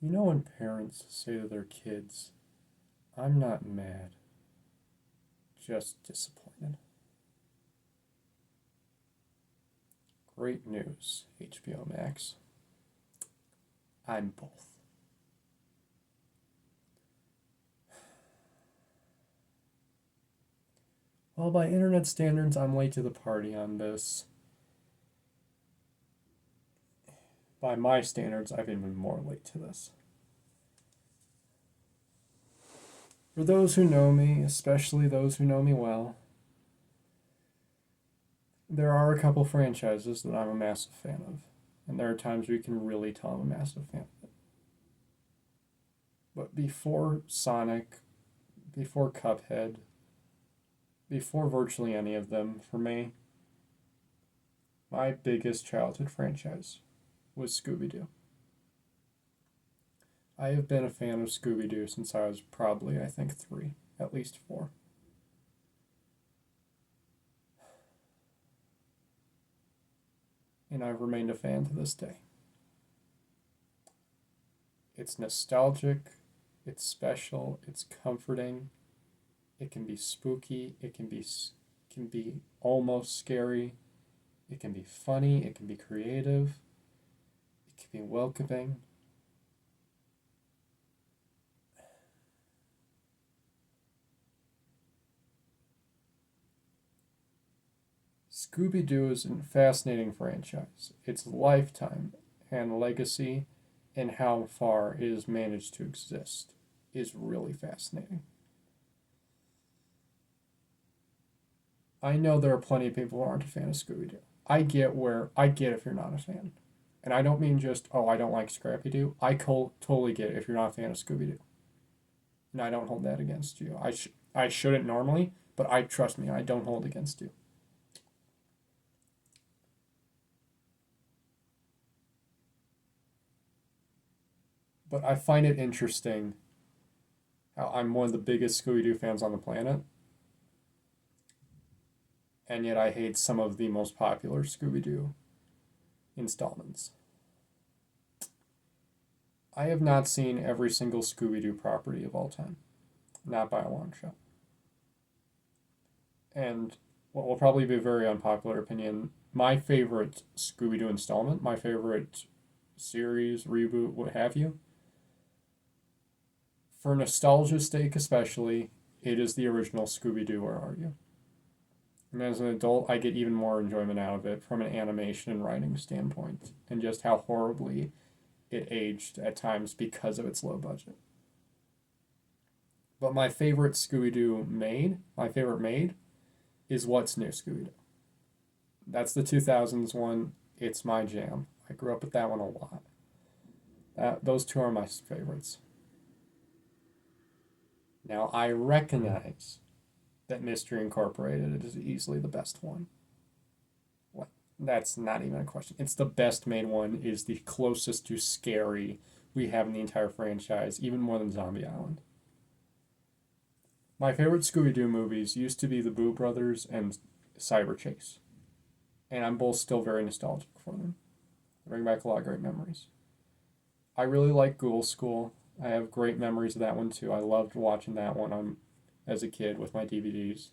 You know when parents say to their kids, I'm not mad, just disappointed. Great news, HBO Max. I'm both. Well, by internet standards, I'm late to the party on this. By my standards, I've been even more late to this. For those who know me, especially those who know me well, there are a couple franchises that I'm a massive fan of. And there are times we can really tell I'm a massive fan of it. But before Sonic, before Cuphead, before virtually any of them, for me, my biggest childhood franchise was Scooby-Doo. I have been a fan of Scooby-Doo since I was probably, I think, three, at least four. And I've remained a fan to this day. It's nostalgic, it's special, it's comforting, it can be spooky, it can be almost scary, it can be funny, it can be creative, it can be welcoming. Scooby Doo is a fascinating franchise. Its lifetime and legacy and how far it has managed to exist is really fascinating. I know there are plenty of people who aren't a fan of Scooby Doo. I get if you're not a fan. And I don't mean just, oh, I don't like Scrappy Doo. Totally get it if you're not a fan of Scooby Doo. And I don't hold that against you. I shouldn't normally, but I trust me, I don't hold against you. But I find it interesting how I'm one of the biggest Scooby Doo fans on the planet, and yet I hate some of the most popular Scooby Doo installments. I have not seen every single Scooby Doo property of all time, not by a long shot. And what will probably be a very unpopular opinion, my favorite Scooby Doo installment, my favorite series, reboot, what have you, for nostalgia's sake especially, it is the original Scooby Doo, Where Are You? And as an adult, I get even more enjoyment out of it from an animation and writing standpoint, and just how horribly it aged at times because of its low budget. But my favorite Scooby Doo my favorite made, is What's New Scooby Doo. That's the 2000s one. It's my jam. I grew up with that one a lot. Those two are my favorites. Now, I recognize that Mystery Incorporated is easily the best one. Like, that's not even a question. It's the best made one, is the closest to scary we have in the entire franchise, even more than Zombie Island. My favorite Scooby Doo movies used to be the Boo Brothers and Cyber Chase, and I'm both still very nostalgic for them. They bring back a lot of great memories. I really like Ghoul School. I have great memories of that one too. I loved watching that one as a kid with my DVDs.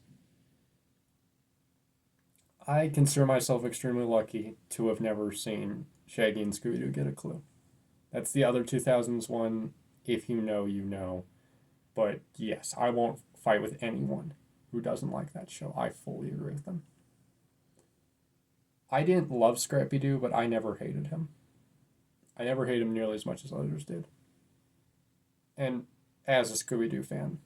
I consider myself extremely lucky to have never seen Shaggy and Scooby Doo Get a Clue. That's the other 2000s one. If you know, you know. But yes, I won't fight with anyone who doesn't like that show. I fully agree with them. I didn't love Scrappy Doo, but I never hated him. I never hated him nearly as much as others did. And as a Scooby Doo fan,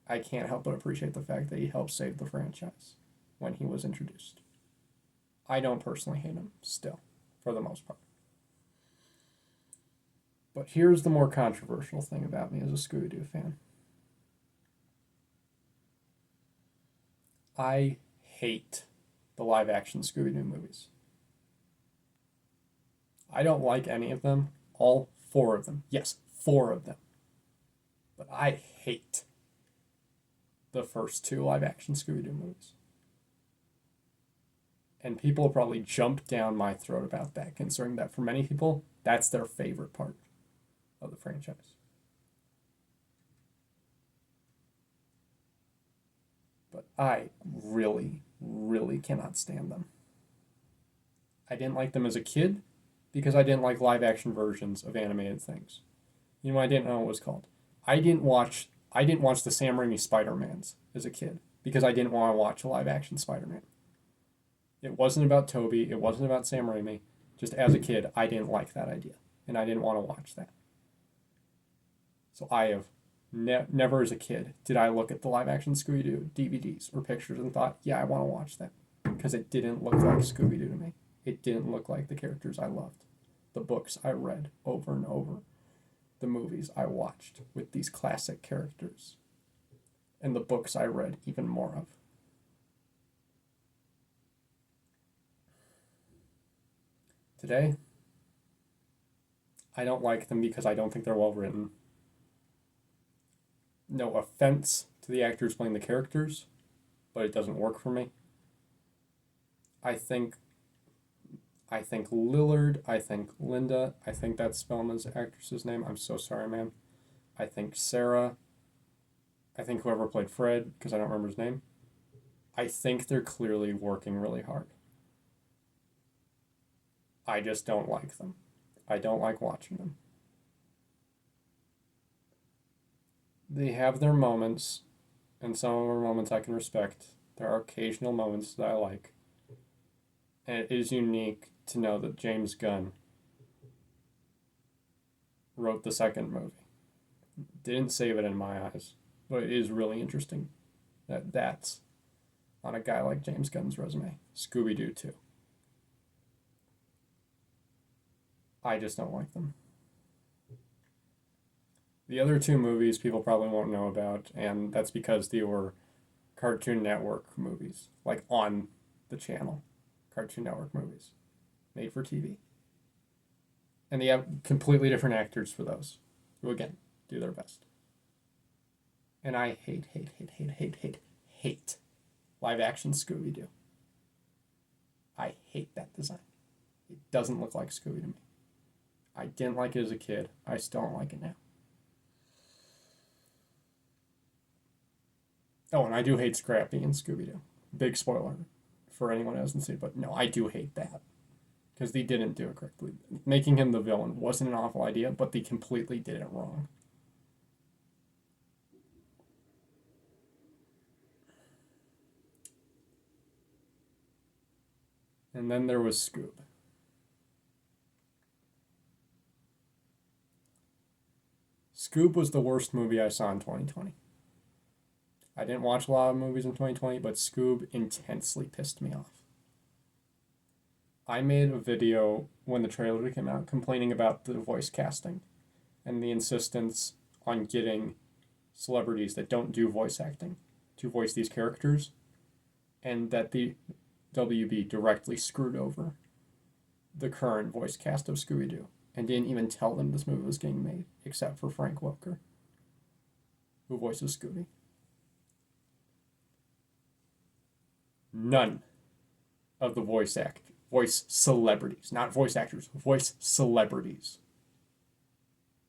I can't help but appreciate the fact that he helped save the franchise when he was introduced. I don't personally hate him still, for the most part. But here's the more controversial thing about me as a Scooby Doo fan. I hate the live action Scooby Doo movies. I don't like any of them, all four of them. Yes, four of them. But I hate the first two live action Scooby Doo movies. And people probably jump down my throat about that, considering that for many people, that's their favorite part. of the franchise. But I really, really cannot stand them. I didn't like them as a kid because I didn't like live action versions of animated things. You know, I didn't know what it was called. I didn't watch the Sam Raimi Spider-Mans as a kid because I didn't want to watch a live action Spider-Man. It wasn't about Toby, it wasn't about Sam Raimi. Just as a kid, I didn't like that idea and I didn't want to watch that. So I have never as a kid did I look at the live action Scooby-Doo DVDs or pictures and thought, yeah, I want to watch that because it didn't look like Scooby-Doo to me. It didn't look like the characters I loved. The books I read over and over. The movies I watched with these classic characters. And the books I read even more of. Today, I don't like them because I don't think they're well written. No offense to the actors playing the characters, but it doesn't work for me. I think Lillard, I think Linda, I think that's Velma's actress's name. I'm so sorry, ma'am. I think Sarah, I think whoever played Fred, because I don't remember his name. I think they're clearly working really hard. I just don't like them. I don't like watching them. They have their moments, and some of their moments I can respect. There are occasional moments that I like. And it is unique to know that James Gunn wrote the second movie. Didn't save it in my eyes, but it is really interesting that that's on a guy like James Gunn's resume. Scooby-Doo 2. I just don't like them. The other two movies people probably won't know about, and that's because they were Cartoon Network movies, like on the channel. Cartoon Network movies, made for TV. And they have completely different actors for those, who again, do their best. And I hate live action Scooby-Doo. I hate that design. It doesn't look like Scooby to me. I didn't like it as a kid. I still don't like it now. Oh, and I do hate Scrappy and Scooby-Doo. Big spoiler for anyone who hasn't seen it, but no, I do hate that. Because they didn't do it correctly. Making him the villain wasn't an awful idea, but they completely did it wrong. And then there was Scoob. Scoob was the worst movie I saw in 2020. I didn't watch a lot of movies in 2020, but Scoob intensely pissed me off. I made a video when the trailer came out complaining about the voice casting and the insistence on getting celebrities that don't do voice acting to voice these characters, and that the WB directly screwed over the current voice cast of Scooby-Doo and didn't even tell them this movie was getting made, except for Frank Welker, who voices Scooby. None of the voice celebrities, not voice actors, voice celebrities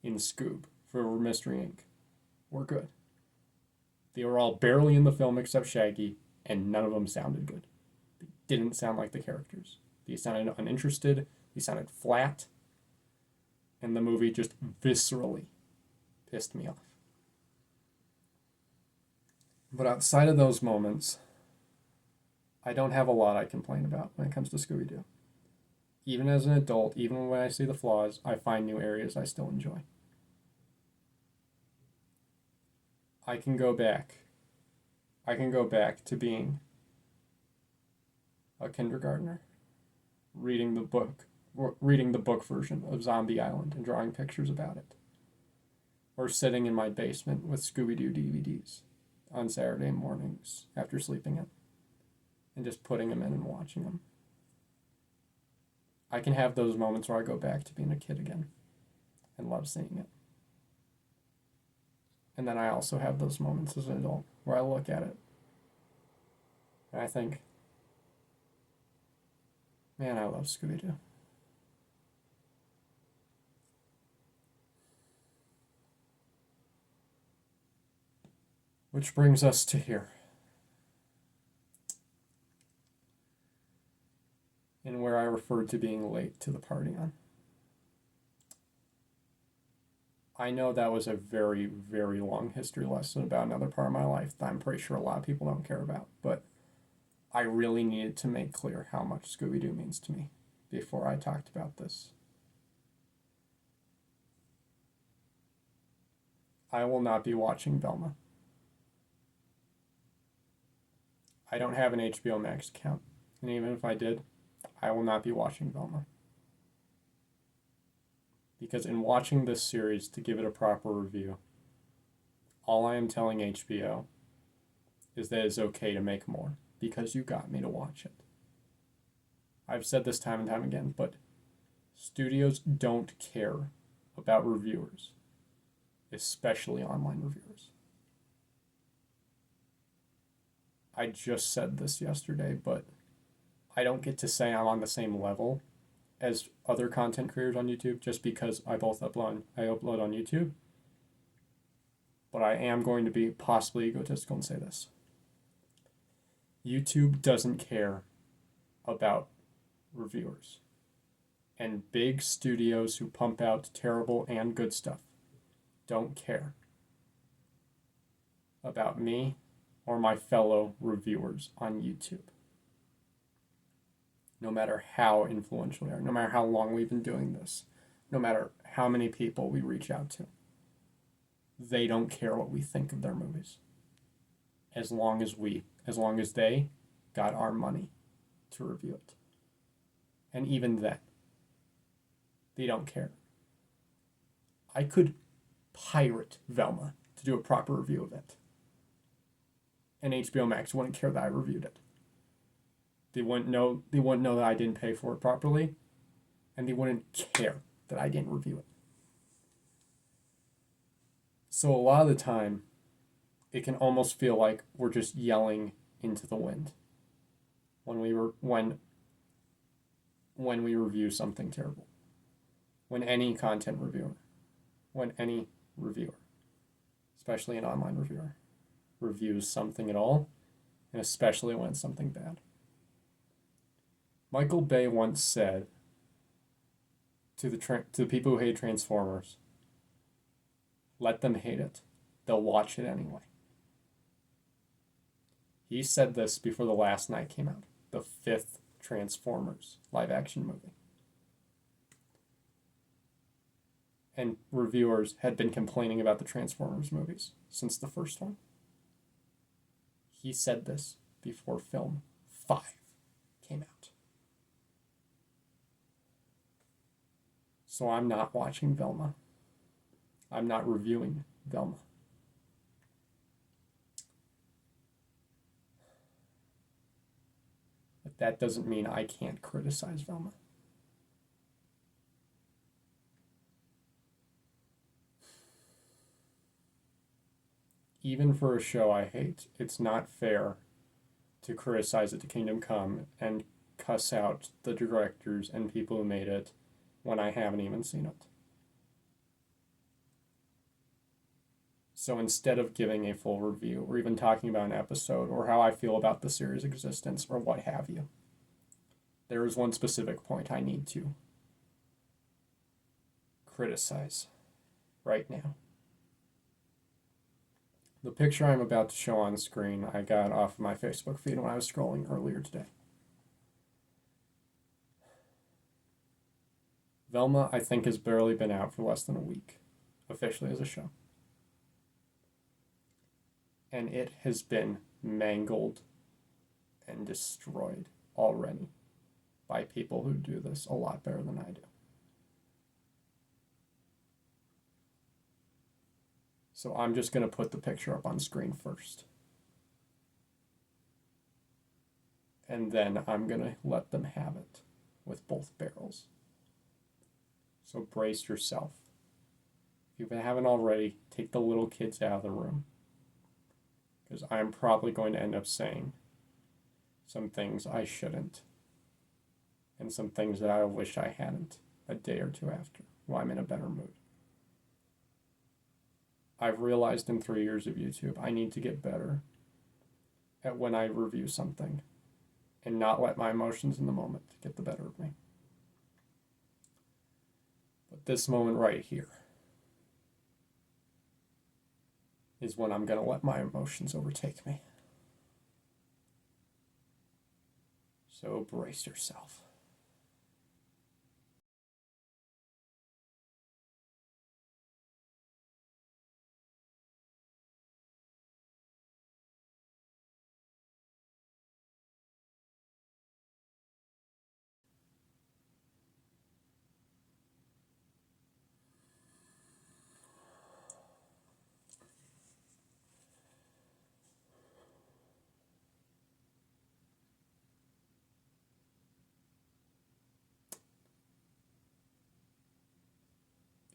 in Scoob for Mystery Inc. were good. They were all barely in the film except Shaggy, and none of them sounded good. They didn't sound like the characters. They sounded uninterested, they sounded flat, and the movie just viscerally pissed me off. But outside of those moments, I don't have a lot I complain about when it comes to Scooby-Doo. Even as an adult, even when I see the flaws, I find new areas I still enjoy. I can go back to being a kindergartner, reading the book version of Zombie Island and drawing pictures about it. Or sitting in my basement with Scooby-Doo DVDs on Saturday mornings after sleeping in and just putting them in and watching them. I can have those moments where I go back to being a kid again and love seeing it. And then I also have those moments as an adult where I look at it and I think, man, I love Scooby-Doo. Which brings us to here. And where I referred to being late to the party on. I know that was a very, very long history lesson about another part of my life that I'm pretty sure a lot of people don't care about, but I really needed to make clear how much Scooby-Doo means to me before I talked about this. I will not be watching Velma. I don't have an HBO Max account, and even if I did, I will not be watching Velma. Because in watching this series to give it a proper review, all I am telling HBO is that it's okay to make more because you got me to watch it. I've said this time and time again, but studios don't care about reviewers, especially online reviewers. I just said this yesterday, but I don't get to say I'm on the same level as other content creators on YouTube just because I upload on YouTube. But I am going to be possibly egotistical and say this. YouTube doesn't care about reviewers. And big studios who pump out terrible and good stuff don't care about me or my fellow reviewers on YouTube. No matter how influential we are, no matter how long we've been doing this, no matter how many people we reach out to, they don't care what we think of their movies. As long as they got our money to review it. And even then, they don't care. I could pirate Velma to do a proper review of it. And HBO Max wouldn't care that I reviewed it. They wouldn't know that I didn't pay for it properly, and they wouldn't care that I didn't review it. So a lot of the time, it can almost feel like we're just yelling into the wind when we review something terrible. When any reviewer, especially an online reviewer, reviews something at all, and especially when it's something bad. Michael Bay once said to the people who hate Transformers, let them hate it. They'll watch it anyway. He said this before The Last Night came out, the 5th Transformers live-action movie. And reviewers had been complaining about the Transformers movies since the first one. He said this before film 5 came out. So I'm not watching Velma. I'm not reviewing Velma. But that doesn't mean I can't criticize Velma. Even for a show I hate, it's not fair to criticize it to Kingdom Come and cuss out the directors and people who made it when I haven't even seen it. So instead of giving a full review or even talking about an episode or how I feel about the series' existence or what have you, there is one specific point I need to criticize right now. The picture I'm about to show on screen I got off of my Facebook feed when I was scrolling earlier today. Velma, I think, has barely been out for less than a week, officially as a show. And it has been mangled and destroyed already by people who do this a lot better than I do. So I'm just going to put the picture up on screen first. And then I'm going to let them have it with both barrels. So brace yourself. If you haven't already, take the little kids out of the room. Because I'm probably going to end up saying some things I shouldn't. And some things that I wish I hadn't a day or two after, while I'm in a better mood. I've realized in 3 years of YouTube, I need to get better at when I review something and not let my emotions in the moment get the better of me. But this moment right here is when I'm going to let my emotions overtake me. So brace yourself.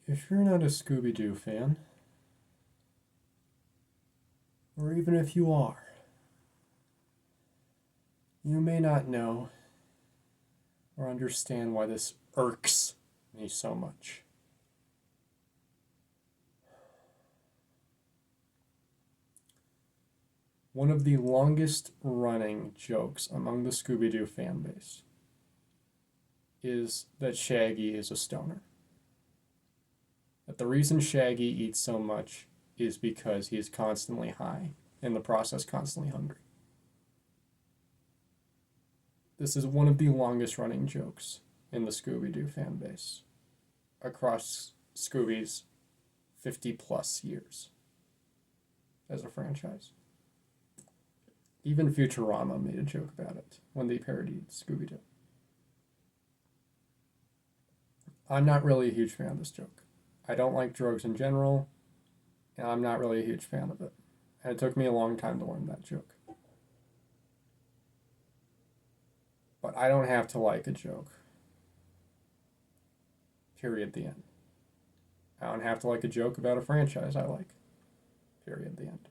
If you're not a Scooby-Doo fan, or even if you are, you may not know or understand why this irks me so much. One of the longest running jokes among the Scooby-Doo fan base is that Shaggy is a stoner. That the reason Shaggy eats so much is because he is constantly high, in the process constantly hungry. This is one of the longest running jokes in the Scooby-Doo fan base across Scooby's 50 plus years as a franchise. Even Futurama made a joke about it when they parodied Scooby-Doo. I'm not really a huge fan of this joke. I don't like drugs in general, and I'm not really a huge fan of it. And it took me a long time to learn that joke. But I don't have to like a joke. Period, the end. I don't have to like a joke about a franchise I like. Period, the end.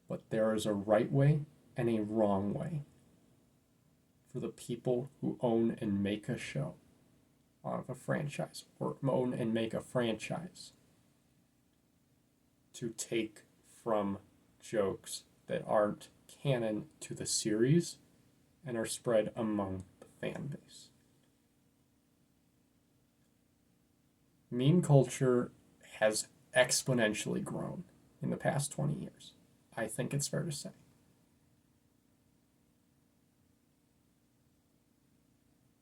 But there is a right way and a wrong way for the people who own and make a show of a franchise, or own and make a franchise, to take from jokes that aren't canon to the series and are spread among the fan base. Meme culture has exponentially grown in the past 20 years. I think it's fair to say.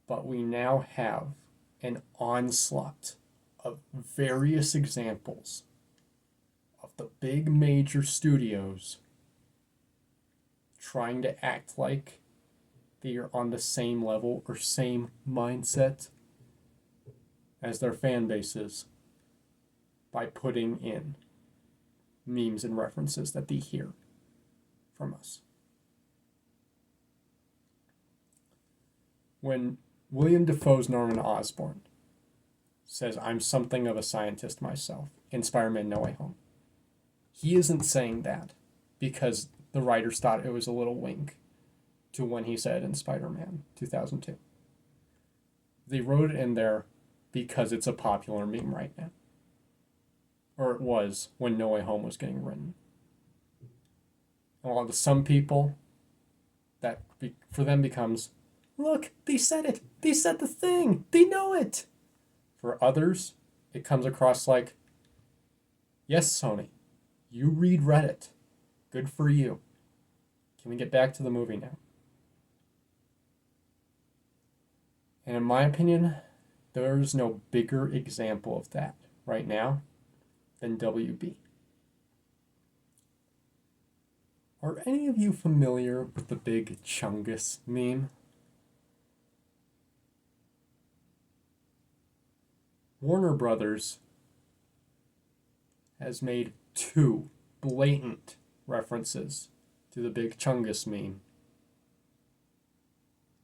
But we now have an onslaught of various examples of the big major studios trying to act like they are on the same level or same mindset as their fan bases by putting in memes and references that they hear from us. When William Dafoe's Norman Osborn says, "I'm something of a scientist myself," in Spider-Man No Way Home, he isn't saying that because the writers thought it was a little wink to when he said in Spider-Man 2002. They wrote it in there because it's a popular meme right now. Or it was when No Way Home was getting written. And while to some people, that for them becomes, look, they said it. They said the thing. They know it. For others, it comes across like, yes, Sony, you read Reddit. Good for you. Can we get back to the movie now? And in my opinion, there's no bigger example of that right now than WB. Are any of you familiar with the big Chungus meme? Warner Brothers has made 2 blatant references to the big Chungus meme,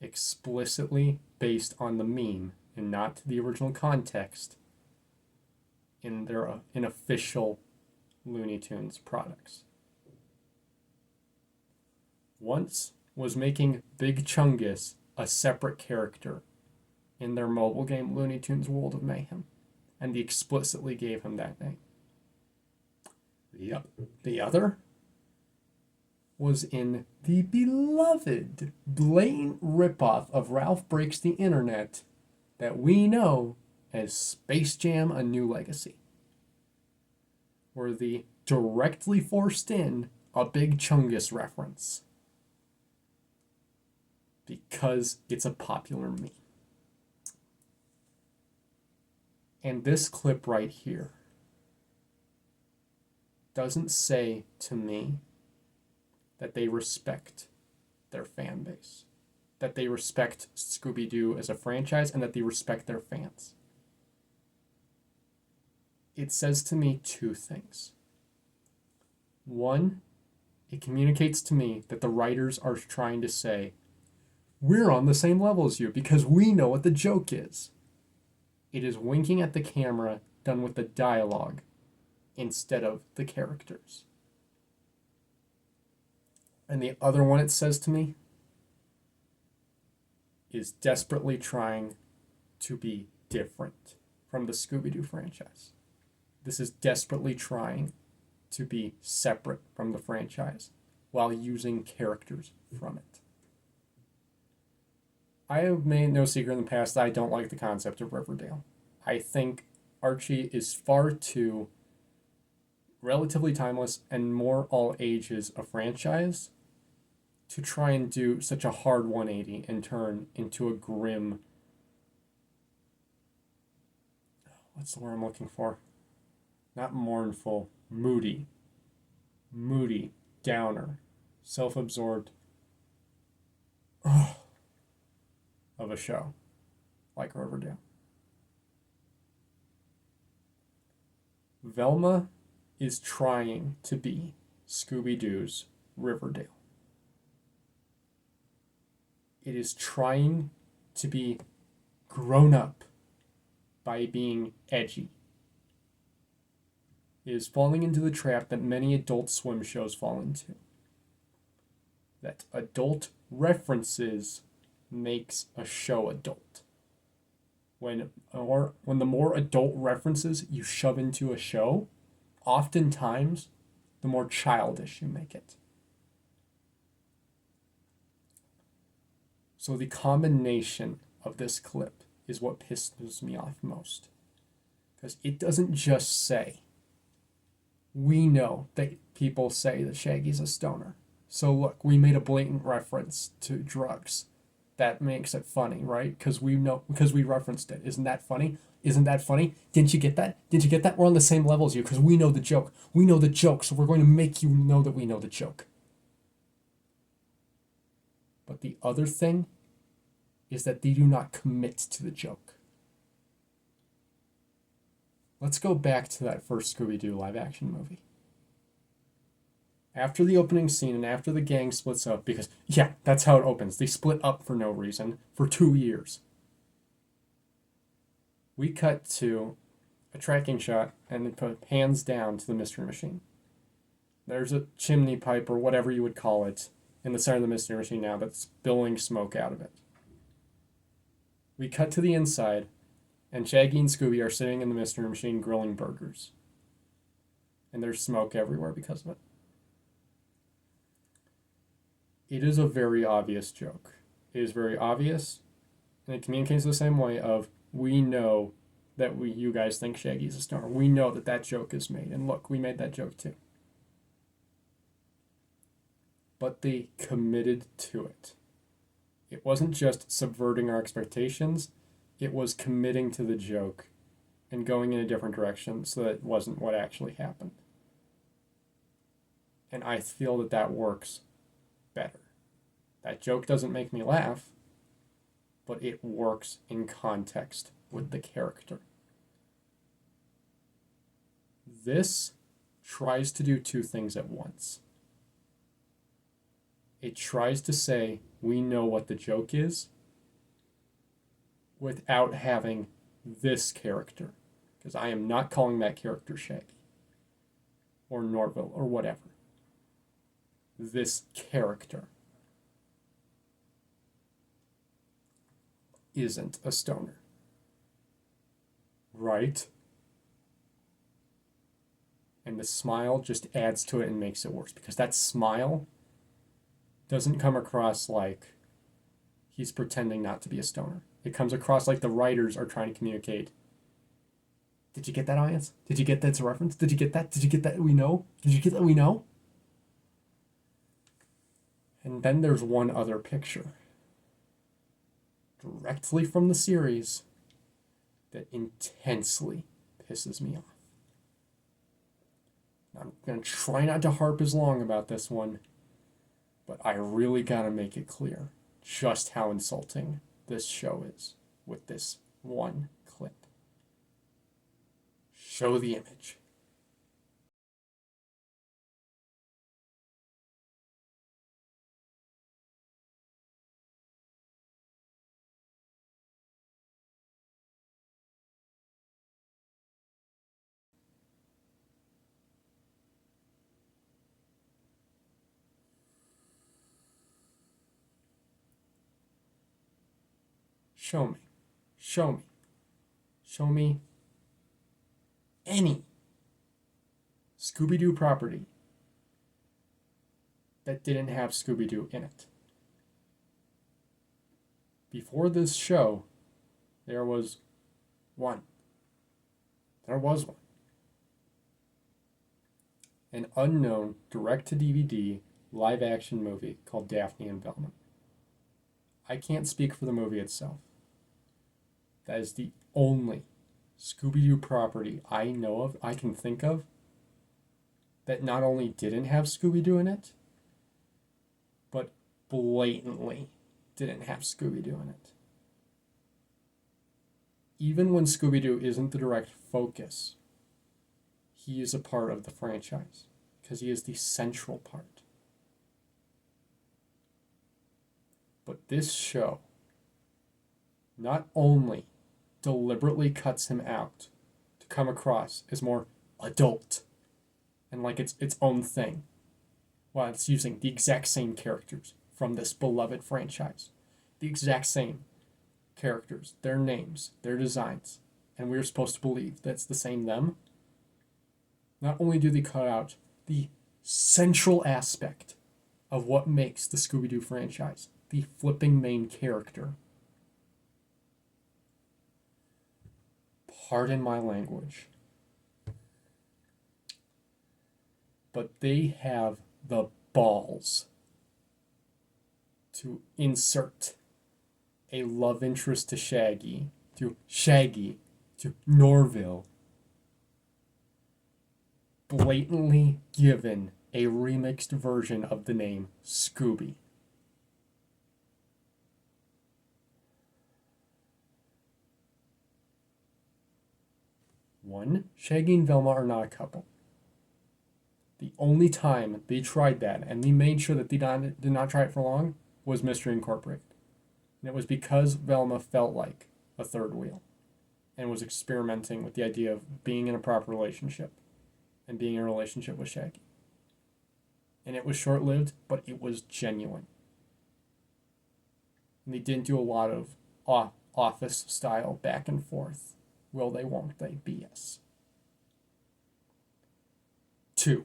explicitly based on the meme and not the original context in their official Looney Tunes products. Once was making Big Chungus a separate character in their mobile game Looney Tunes World of Mayhem, and they explicitly gave him that name. The other was in the beloved, blatant ripoff of Ralph Breaks the Internet that we know as Space Jam: A New Legacy, where they directly forced in a Big Chungus reference because it's a popular meme. And this clip right here doesn't say to me that they respect their fan base, that they respect Scooby-Doo as a franchise, and that they respect their fans. It says to me two things. One, it communicates to me that the writers are trying to say, we're on the same level as you because we know what the joke is. It is winking at the camera done with the dialogue instead of the characters. And the other one it says to me is desperately trying to be different from the Scooby-Doo franchise. This is desperately trying to be separate from the franchise while using characters from it. I have made no secret in the past that I don't like the concept of Riverdale. I think Archie is far too relatively timeless and more all ages a franchise to try and do such a hard 180 and turn into a grim, what's the word I'm looking for? Not mournful, moody, downer, self-absorbed of a show like Riverdale. Velma is trying to be Scooby-Doo's Riverdale. It is trying to be grown up by being edgy. It is falling into the trap that many Adult Swim shows fall into. That adult references makes a show adult. When the more adult references you shove into a show, oftentimes the more childish you make it. So the combination of this clip is what pisses me off most. Because it doesn't just say, we know that people say that Shaggy's a stoner. So look, we made a blatant reference to drugs. That makes it funny, right? Because we referenced it. Isn't that funny? Isn't that funny? Didn't you get that? Didn't you get that? We're on the same level as you because we know the joke. We know the joke, so we're going to make you know that we know the joke. But the other thing is that they do not commit to the joke. Let's go back to that first Scooby-Doo live-action movie. After the opening scene and after the gang splits up, because, yeah, that's how it opens. They split up for no reason for 2 years. We cut to a tracking shot and then put hands down to the Mystery Machine. There's a chimney pipe or whatever you would call it in the center of the Mystery Machine now that's billowing smoke out of it. We cut to the inside, and Shaggy and Scooby are sitting in the Mystery Machine grilling burgers. And there's smoke everywhere because of it. It is a very obvious joke. It is very obvious, and it communicates the same way of, we know that you guys think Shaggy's a stoner. We know that that joke is made, and look, we made that joke too. But they committed to it. It wasn't just subverting our expectations, it was committing to the joke and going in a different direction so that it wasn't what actually happened. And I feel that that works better. That joke doesn't make me laugh, but it works in context with the character. This tries to do two things at once. It tries to say, we know what the joke is, without having this character. Because I am not calling that character Shaggy, or Norville, or whatever. This character. isn't a stoner. Right? And the smile just adds to it and makes it worse because that smile doesn't come across like he's pretending not to be a stoner. It comes across like the writers are trying to communicate. Did you get that, audience? Did you get that reference? Did you get that? Did you get that? We know? Did you get that? We know? And then there's one other picture directly from the series that intensely pisses me off. I'm going to try not to harp as long about this one, but I really got to make it clear just how insulting this show is with this one clip. Show the image. Show me. Show me. Show me any Scooby-Doo property that didn't have Scooby-Doo in it. Before this show, there was one. There was one. An unknown direct-to-DVD live-action movie called Daphne and Velma. I can't speak for the movie itself. That is the only Scooby-Doo property I know of, I can think of, that not only didn't have Scooby-Doo in it, but blatantly didn't have Scooby-Doo in it. Even when Scooby-Doo isn't the direct focus, he is a part of the franchise because he is the central part. But this show not only deliberately cuts him out to come across as more adult and like it's its own thing, while it's using the exact same characters from this beloved franchise, the exact same characters, their names, their designs, and we're supposed to believe that's the same them. Not only do they cut out the central aspect of what makes the Scooby-Doo franchise, the flipping main character. Pardon my language. But they have the balls to insert a love interest to Shaggy, to Norville, blatantly given a remixed version of the name Scooby. One, Shaggy and Velma are not a couple. The only time they tried that, and they made sure that they did not try it for long, was Mystery Incorporated. And it was because Velma felt like a third wheel and was experimenting with the idea of being in a proper relationship and being in a relationship with Shaggy. And it was short-lived, but it was genuine. And they didn't do a lot of office-style back and forth. Will they, won't they, BS. 2.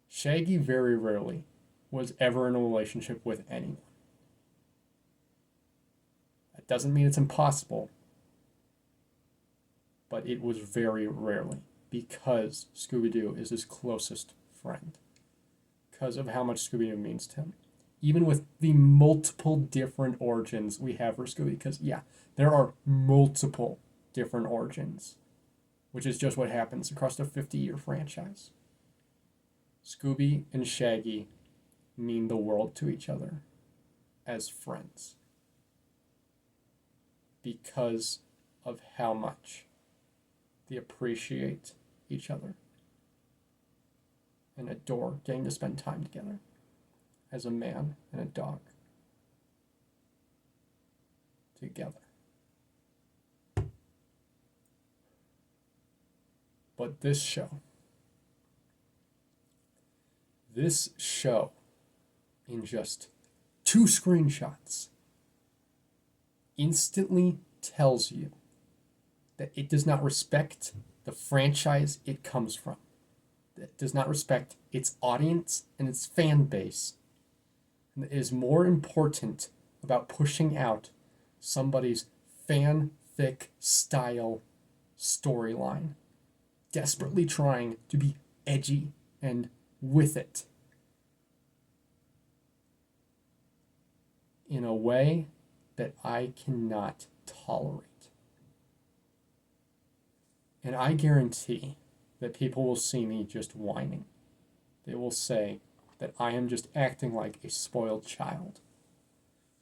Shaggy very rarely was ever in a relationship with anyone. That doesn't mean it's impossible, but it was very rarely because Scooby-Doo is his closest friend. Because of how much Scooby-Doo means to him. Even with the multiple different origins we have for Scooby, because, yeah, there are multiple different origins, which is just what happens across a 50-year franchise. Scooby and Shaggy mean the world to each other as friends because of how much they appreciate each other and adore getting to spend time together as a man and a dog together. But this show in just 2 screenshots instantly tells you that it does not respect the franchise it comes from, that it does not respect its audience and its fan base, and that it is more important about pushing out somebody's fanfic style storyline, desperately trying to be edgy and with it in a way that I cannot tolerate. And I guarantee that people will see me just whining. They will say that I am just acting like a spoiled child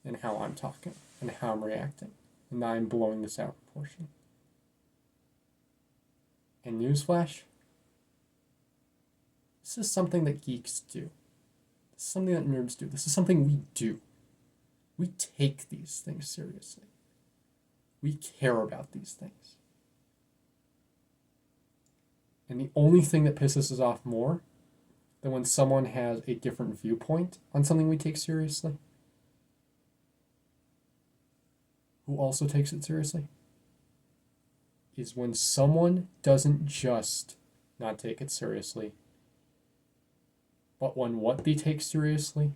in how I'm talking and how I'm reacting, and I'm blowing this out of proportion. And newsflash, this is something that geeks do. This is something that nerds do. This is something we do. We take these things seriously. We care about these things. And the only thing that pisses us off more than when someone has a different viewpoint on something we take seriously, who also takes it seriously, is when someone doesn't just not take it seriously, but when what they take seriously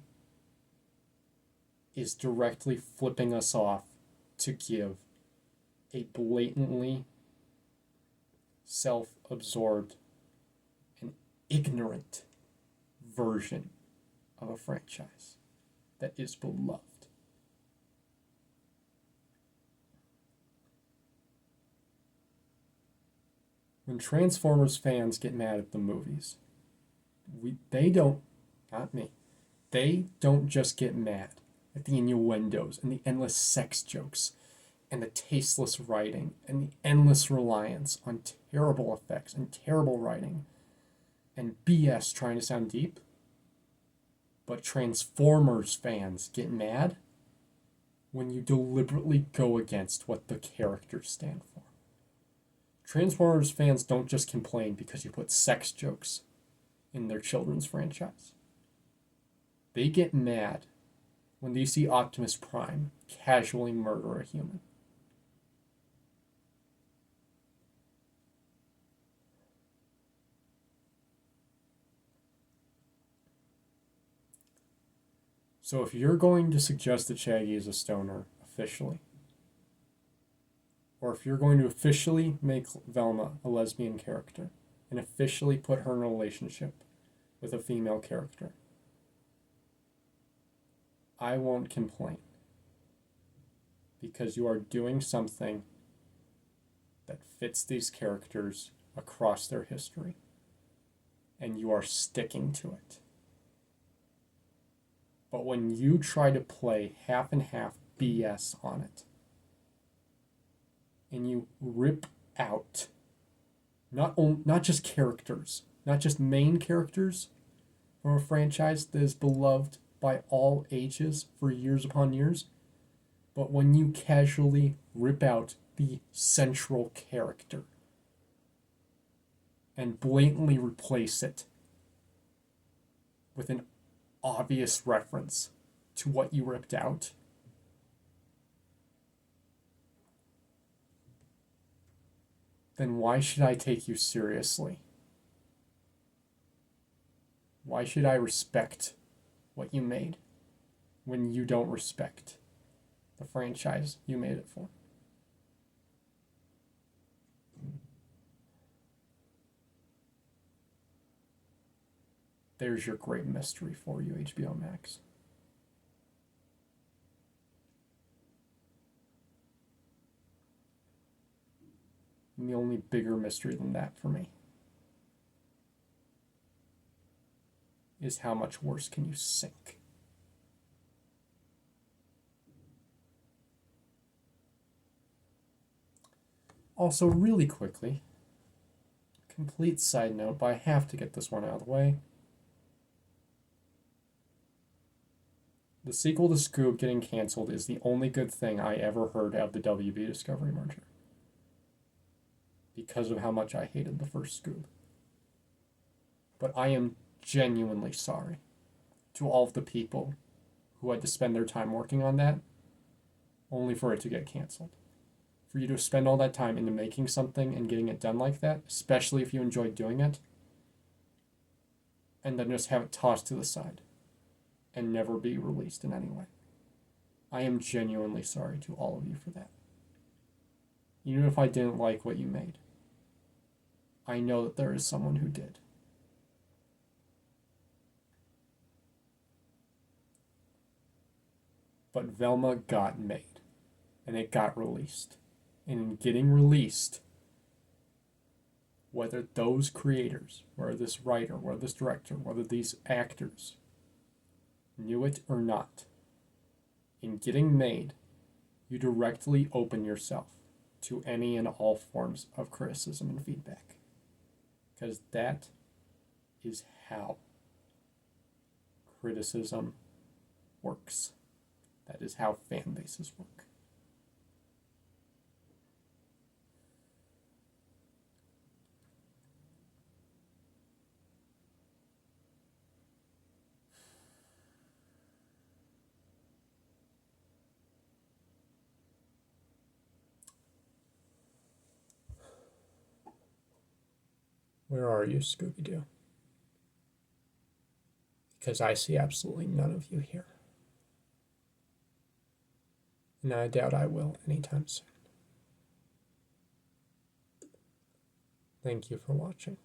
is directly flipping us off to give a blatantly self-absorbed and ignorant version of a franchise that is beloved. When Transformers fans get mad at the movies, they don't, not me, they don't just get mad at the innuendos and the endless sex jokes and the tasteless writing and the endless reliance on terrible effects and terrible writing and BS trying to sound deep. But Transformers fans get mad when you deliberately go against what the characters stand for. Transformers fans don't just complain because you put sex jokes in their children's franchise. They get mad when they see Optimus Prime casually murder a human. So if you're going to suggest that Shaggy is a stoner officially, or if you're going to officially make Velma a lesbian character and officially put her in a relationship with a female character, I won't complain, because you are doing something that fits these characters across their history, and you are sticking to it. But when you try to play half and half BS on it, and you rip out not just characters, not just main characters from a franchise that is beloved by all ages for years upon years, but when you casually rip out the central character and blatantly replace it with an obvious reference to what you ripped out, then why should I take you seriously? Why should I respect what you made when you don't respect the franchise you made it for? There's your great mystery for you, HBO Max. And the only bigger mystery than that for me is how much worse can you sink? Also, really quickly, complete side note, but I have to get this one out of the way. The sequel to Scoob getting canceled is the only good thing I ever heard out of the WB Discovery merger, because of how much I hated the first Scoob. But I am genuinely sorry to all of the people who had to spend their time working on that only for it to get canceled. For you to spend all that time into making something and getting it done like that, especially if you enjoy doing it, and then just have it tossed to the side and never be released in any way. I am genuinely sorry to all of you for that. Even if I didn't like what you made, I know that there is someone who did. But Velma got made, and it got released. And in getting released, whether those creators, whether this writer, whether this director, whether these actors knew it or not, in getting made, you directly open yourself to any and all forms of criticism and feedback. Because that is how criticism works. That is how fan bases work. Where are you, Scooby-Doo? Because I see absolutely none of you here. And I doubt I will anytime soon. Thank you for watching.